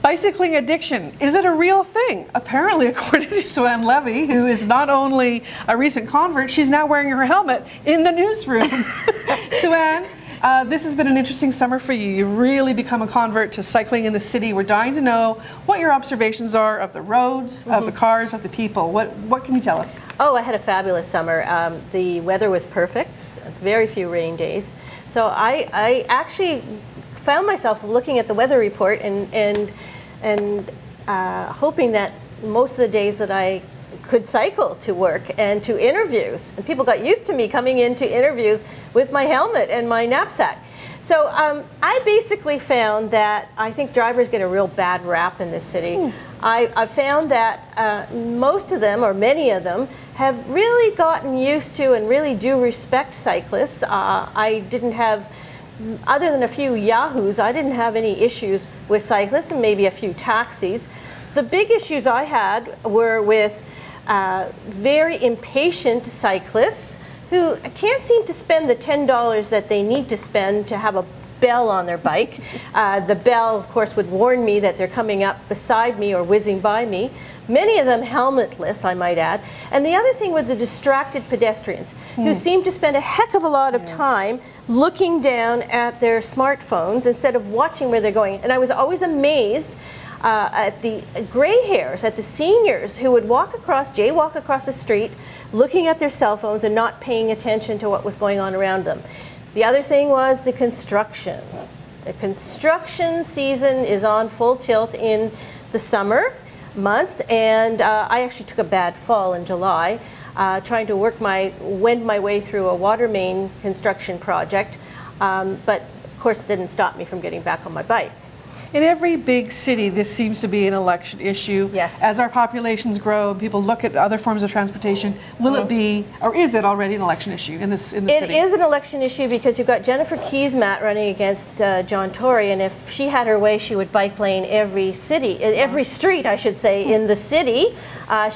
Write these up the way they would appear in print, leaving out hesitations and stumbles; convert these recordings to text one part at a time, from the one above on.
Bicycling addiction, is it a real thing? Apparently, according to Sue-Ann Levy, who is not only a recent convert, she's now wearing her helmet in the newsroom. Sue-Ann, this has been an interesting summer for you. You've really become a convert to cycling in the city. We're dying to know what your observations are of the roads, of the cars, of the people. What can you tell us? Oh, I had a fabulous summer. The weather was perfect, very few rain days. So I actually found myself looking at the weather report and hoping that most of the days that I could cycle to work and to interviews. And people got used to me coming into interviews with my helmet and my knapsack. So I basically found that I think drivers get a real bad rap in this city. I found that most of them, or many of them, have really gotten used to and really do respect cyclists. I didn't have, other than a few yahoos, I didn't have any issues with cyclists, and maybe a few taxis. The big issues I had were with very impatient cyclists who can't seem to spend the $10 that they need to spend to have a bell on their bike. The bell, of course, would warn me that they're coming up beside me or whizzing by me. Many of them helmetless, I might add. And the other thing were the distracted pedestrians who seem to spend a heck of a lot of time looking down at their smartphones instead of watching where they're going. And I was always amazed at the gray hairs, at the seniors who would jaywalk across the street, looking at their cell phones and not paying attention to what was going on around them. The other thing was the construction. The construction season is on full tilt in the summer months, and I actually took a bad fall in July, trying to wend my way through a water main construction project, but of course it didn't stop me from getting back on my bike. In every big city, this seems to be an election issue. Yes. As our populations grow, people look at other forms of transportation. Will it be, or is it already an election issue in the city? It is an election issue because you've got Jennifer Keesmaat running against John Tory, and if she had her way, she would bike lane every street, I should say, in the city.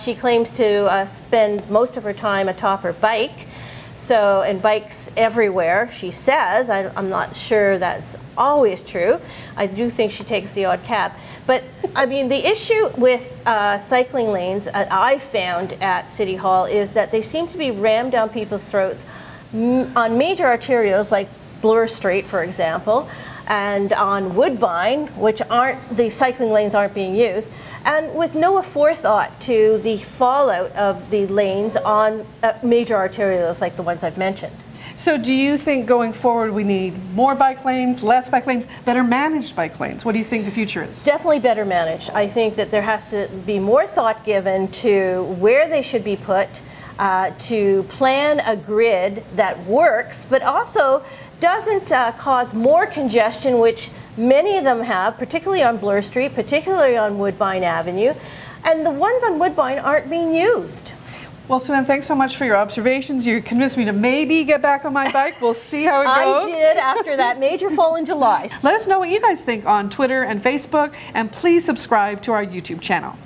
She claims to spend most of her time atop her bike. So, and bikes everywhere, she says. I'm not sure that's always true. I do think she takes the odd cab. But, I mean, the issue with cycling lanes I found at City Hall is that they seem to be rammed down people's throats on major arterials like Bloor Street, for example, and on Woodbine, which the cycling lanes aren't being used, and with no forethought to the fallout of the lanes on major arterials like the ones I've mentioned. So do you think going forward we need more bike lanes, less bike lanes, better managed bike lanes? What do you think the future is? Definitely better managed. I think that there has to be more thought given to where they should be put, to plan a grid that works, but also doesn't cause more congestion, which many of them have, particularly on Bloor Street, particularly on Woodbine Avenue, and the ones on Woodbine aren't being used. Well, Sue-Ann, thanks so much for your observations. You convinced me to maybe get back on my bike. We'll see how it goes. I did after that major fall in July. Let us know what you guys think on Twitter and Facebook, and please subscribe to our YouTube channel.